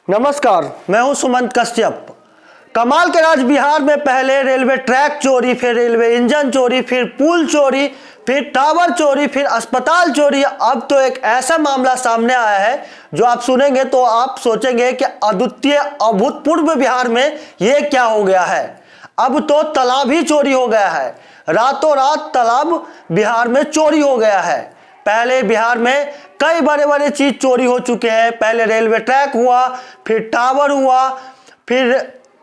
नमस्कार, मैं हूं सुमंत कश्यप। कमाल के राज बिहार में पहले रेलवे ट्रैक चोरी, फिर रेलवे इंजन चोरी, फिर पुल चोरी, फिर टावर चोरी, फिर अस्पताल चोरी। अब तो एक ऐसा मामला सामने आया है जो आप सुनेंगे तो आप सोचेंगे कि अद्वितीय अभूतपूर्व बिहार में ये क्या हो गया है। अब तो तालाब ही चोरी हो गया है। रातों रात तालाब बिहार में चोरी हो गया है। पहले बिहार में कई बड़े बड़े चीज चोरी हो चुके हैं। पहले रेलवे ट्रैक हुआ, फिर टावर हुआ, फिर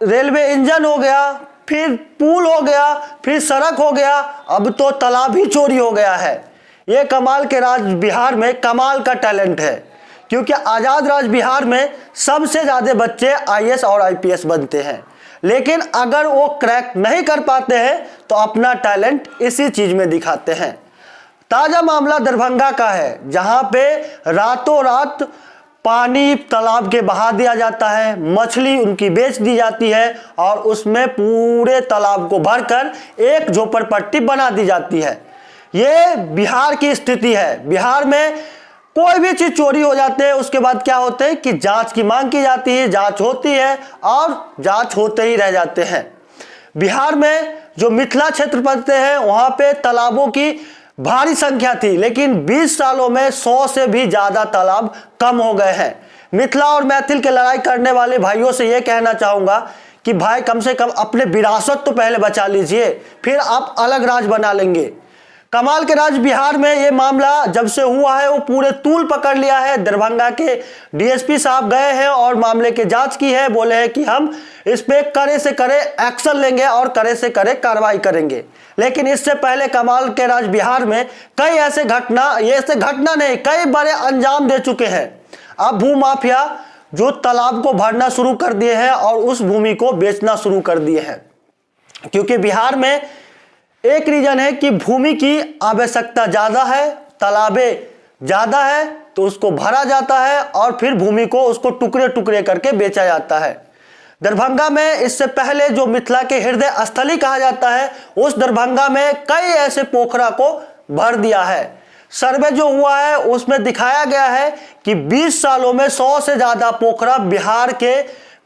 रेलवे इंजन हो गया, फिर पुल हो गया, फिर सड़क हो गया, अब तो तालाब ही चोरी हो गया है। ये कमाल के राज बिहार में कमाल का टैलेंट है, क्योंकि आज़ाद राज बिहार में सबसे ज़्यादा बच्चे आईएएस और आईपीएस बनते हैं, लेकिन अगर वो क्रैक नहीं कर पाते हैं तो अपना टैलेंट इसी चीज़ में दिखाते हैं। ताज़ा मामला दरभंगा का है, जहां पे रातों रात पानी तालाब के बहा दिया जाता है, मछली उनकी बेच दी जाती है और उसमें पूरे तालाब को भरकर एक झोपड़पट्टी बना दी जाती है। ये बिहार की स्थिति है। बिहार में कोई भी चीज़ चोरी हो जाते हैं, उसके बाद क्या होते हैं कि जांच की मांग की जाती है, जांच होती है और जांच होते ही रह जाते हैं। बिहार में जो मिथिला क्षेत्र पड़ते हैं वहाँ पे तालाबों की भारी संख्या थी, लेकिन 20 सालों में 100 से भी ज़्यादा तालाब कम हो गए हैं। मिथिला और मैथिल के लड़ाई करने वाले भाइयों से ये कहना चाहूँगा कि भाई कम से कम अपने विरासत तो पहले बचा लीजिए, फिर आप अलग राज बना लेंगे। कमाल के राज बिहार में ये मामला जब से हुआ है वो पूरे तूल पकड़ लिया है। दरभंगा के डीएसपी साहब गए हैं और मामले की जांच की है। बोले हैं कि हम इस पे कड़े से कड़े एक्शन लेंगे और कड़े से कड़े कार्रवाई करेंगे। लेकिन इससे पहले कमाल के राज बिहार में कई ऐसे घटना नहीं, कई बड़े अंजाम दे चुके हैं। अब भूमाफिया जो तालाब को भरना शुरू कर दिए हैं और उस भूमि को बेचना शुरू कर दिए हैं, क्योंकि बिहार में एक रीजन है कि भूमि की आवश्यकता ज़्यादा है, तालाबें ज़्यादा है, तो उसको भरा जाता है और फिर भूमि को उसको टुकड़े टुकड़े करके बेचा जाता है। दरभंगा में इससे पहले जो मिथिला के हृदय स्थली कहा जाता है, उस दरभंगा में कई ऐसे पोखरा को भर दिया है। सर्वे जो हुआ है उसमें दिखाया गया है कि 20 सालों में 100 से ज़्यादा पोखरा बिहार के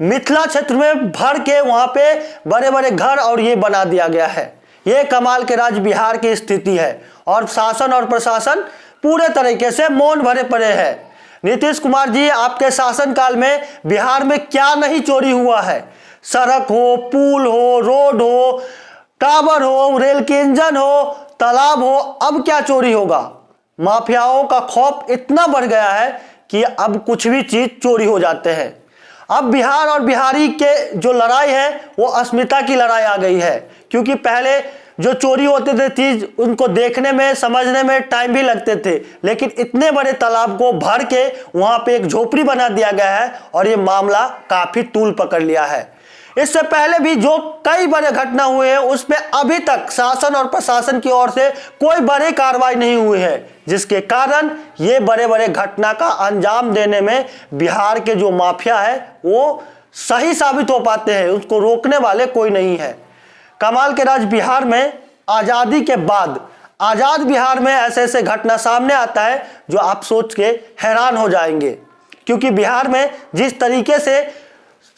मिथिला क्षेत्र में भर के वहाँ पे बड़े बड़े घर और ये बना दिया गया है। ये कमाल के राज बिहार की स्थिति है और शासन और प्रशासन पूरे तरीके से मौन भरे पड़े हैं। नीतीश कुमार जी, आपके शासनकाल में बिहार में क्या नहीं चोरी हुआ है। सड़क हो, पुल हो, रोड हो, टावर हो, रेल के इंजन हो, तालाब हो, अब क्या चोरी होगा। माफियाओं का खौफ इतना बढ़ गया है कि अब कुछ भी चीज चोरी हो जाते हैं। अब बिहार और बिहारी के जो लड़ाई है वो अस्मिता की लड़ाई आ गई है, क्योंकि पहले जो चोरी होते थे चीज उनको देखने में समझने में टाइम भी लगते थे, लेकिन इतने बड़े तालाब को भर के वहां पे एक झोपड़ी बना दिया गया है और ये मामला काफी तूल पकड़ लिया है। इससे पहले भी जो कई बड़े घटना हुए हैं उस पे अभी तक शासन और प्रशासन की ओर से कोई बड़ी कार्रवाई नहीं हुई है, जिसके कारण ये बड़े बड़े घटना का अंजाम देने में बिहार के जो माफिया है वो सही साबित हो पाते हैं। उसको रोकने वाले कोई नहीं है। कमाल के राज बिहार में आज़ादी के बाद आज़ाद बिहार में ऐसे ऐसे घटना सामने आता है जो आप सोच के हैरान हो जाएंगे, क्योंकि बिहार में जिस तरीके से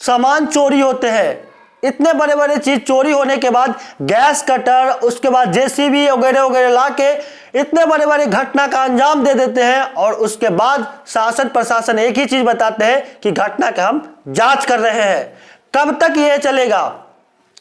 सामान चोरी होते हैं, इतने बड़े बड़े चीज चोरी होने के बाद गैस कटर, उसके बाद जेसीबी वगैरह वगैरह ला के इतने बड़े बड़े घटना का अंजाम दे देते हैं और उसके बाद शासन प्रशासन एक ही चीज बताते हैं कि घटना का हम जांच कर रहे हैं। कब तक ये चलेगा।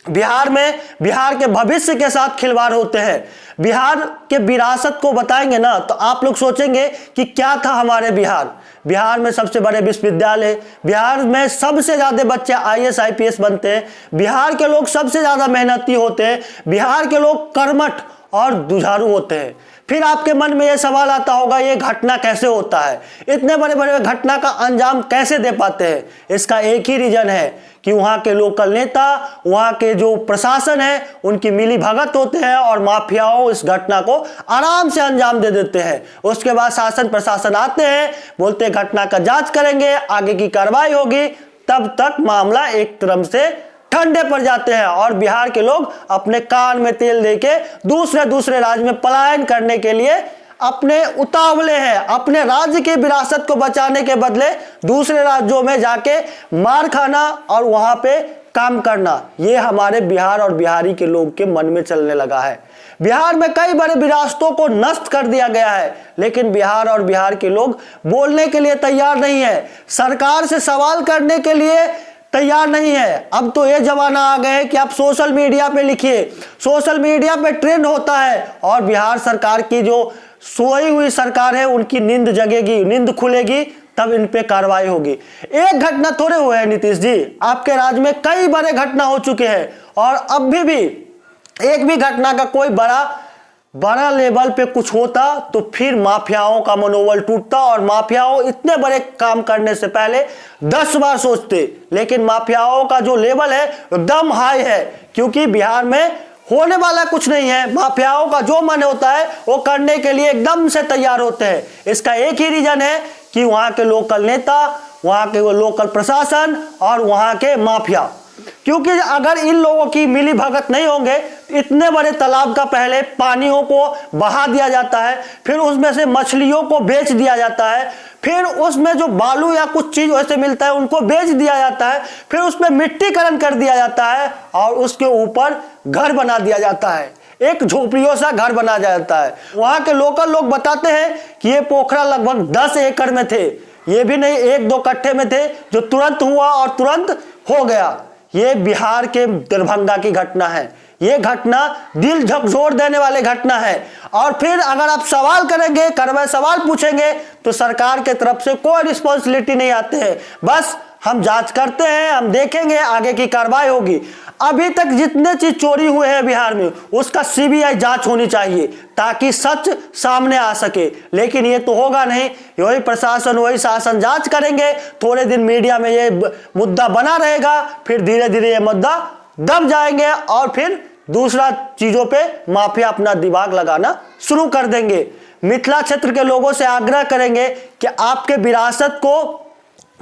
बिहार में बिहार के भविष्य के साथ खिलवाड़ होते हैं। बिहार के विरासत को बताएंगे ना तो आप लोग सोचेंगे कि क्या था हमारे बिहार में सबसे बड़े विश्वविद्यालय, बिहार में सबसे ज़्यादा बच्चे आईएएस आईपीएस बनते हैं, बिहार के लोग सबसे ज़्यादा मेहनती होते हैं, बिहार के लोग कर्मठ और जुझारू होते हैं। फिर आपके मन में यह सवाल आता होगा ये घटना कैसे होता है, इतने बड़े बड़े घटना का अंजाम कैसे दे पाते हैं। इसका एक ही रीजन है कि वहाँ के लोकल नेता, वहाँ के जो प्रशासन है उनकी मिली भगत होते हैं और माफियाओं इस घटना को आराम से अंजाम दे देते हैं। उसके बाद शासन प्रशासन आते हैं, बोलते हैं घटना का जांच करेंगे, आगे की कार्रवाई होगी, तब तक मामला एक तरफ से ठंडे पड़ जाते हैं और बिहार के लोग अपने कान में तेल देके दूसरे राज्य में पलायन करने के लिए अपने उतावले हैं अपने राज्य की विरासत को बचाने के बदले दूसरे राज्यों में जाके मार खाना और वहां पे काम करना, ये हमारे बिहार और बिहारी के लोग के मन में चलने लगा है। बिहार में कई बड़े विरासतों को नष्ट कर दिया गया है, लेकिन बिहार और बिहार के लोग बोलने के लिए तैयार नहीं है, सरकार से सवाल करने के लिए तैयार नहीं है। अब तो ये जमाना आ गया है कि आप सोशल मीडिया पे लिखिए, सोशल मीडिया पे ट्रेंड होता है और बिहार सरकार की जो सोई हुई सरकार है उनकी नींद जगेगी, नींद खुलेगी, तब इन पे कार्रवाई होगी। एक घटना थोड़े हुए हैं नीतीश जी, आपके राज्य में कई बड़े घटना हो चुके हैं और अब भी एक भी घटना का कोई बड़ा लेवल पे कुछ होता तो फिर माफियाओं का मनोबल टूटता और माफियाओं इतने बड़े काम करने से पहले 10 बार सोचते। लेकिन माफियाओं का जो लेवल है एकदम हाई है, क्योंकि बिहार में होने वाला कुछ नहीं है। माफियाओं का जो मन होता है वो करने के लिए एकदम से तैयार होते हैं। इसका एक ही रीजन है कि वहां के लोकल नेता, वहां के वो लोकल प्रशासन और वहां के माफिया, क्योंकि अगर इन लोगों की मिली भगत नहीं होंगे, इतने बड़े तालाब का पहले पानियों को बहा दिया जाता है, फिर उसमें से मछलियों को बेच दिया जाता है, फिर उसमें जो बालू या कुछ चीज वैसे मिलता है उनको बेच दिया जाता है, फिर उसमें मिट्टीकरण कर दिया जाता है और उसके ऊपर घर बना दिया जाता है, एक झोपड़ियों सा घर बना जाता है। वहां के लोकल लोग बताते हैं कि ये पोखरा लगभग 10 एकड़ में थे, ये भी नहीं 1-2 कट्ठे में थे, जो तुरंत हुआ और तुरंत हो गया। ये बिहार के दरभंगा की घटना है, ये घटना दिल झकझोर देने वाली घटना है। और फिर अगर आप सवाल करेंगे, करवे सवाल पूछेंगे तो सरकार के तरफ से कोई रिस्पॉन्सिबिलिटी नहीं आते हैं, बस हम जांच करते हैं, हम देखेंगे आगे की कार्रवाई होगी। अभी तक जितने चीज चोरी हुए हैं बिहार में उसका सीबीआई जांच होनी चाहिए ताकि सच सामने आ सके, लेकिन ये तो होगा नहीं। वही प्रशासन वही शासन जांच करेंगे, थोड़े दिन मीडिया में ये मुद्दा बना रहेगा, फिर धीरे धीरे ये मुद्दा दब जाएंगे और फिर दूसरा चीजों पे माफिया अपना दिमाग लगाना शुरू कर देंगे। मिथिला क्षेत्र के लोगों से आग्रह करेंगे कि आपके विरासत को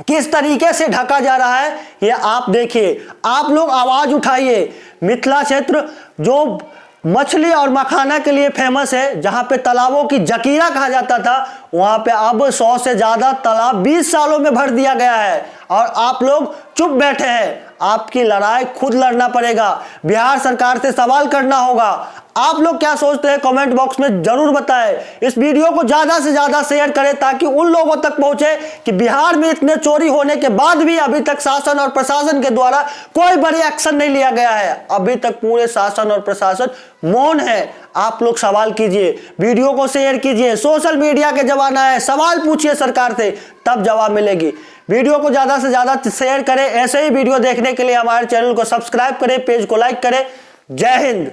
किस तरीके से ढका जा रहा है ये आप देखिए, आप लोग आवाज उठाइए। मिथिला क्षेत्र जो मछली और मखाना के लिए फेमस है, जहां पे तालाबों की जकीरा कहा जाता था, वहां पे अब 100 से ज्यादा तालाब 20 सालों में भर दिया गया है और आप लोग चुप बैठे हैं। आपकी लड़ाई खुद लड़ना पड़ेगा, बिहार सरकार से सवाल करना होगा। आप लोग क्या सोचते हैं कमेंट बॉक्स में जरूर बताएं। इस वीडियो को ज्यादा से ज्यादा शेयर करें ताकि उन लोगों तक पहुंचे कि बिहार में इतने चोरी होने के बाद भी अभी तक शासन और प्रशासन के द्वारा कोई बड़ी एक्शन नहीं लिया गया है। अभी तक पूरे शासन और प्रशासन मौन है। आप लोग सवाल कीजिए, वीडियो को शेयर कीजिए, सोशल मीडिया के जमाना है, सवाल पूछिए सरकार से, तब जवाब मिलेगी। वीडियो को ज्यादा से ज्यादा शेयर करें। ऐसे ही वीडियो देखने के लिए हमारे चैनल को सब्सक्राइब करें, पेज को लाइक करें। जय हिंद।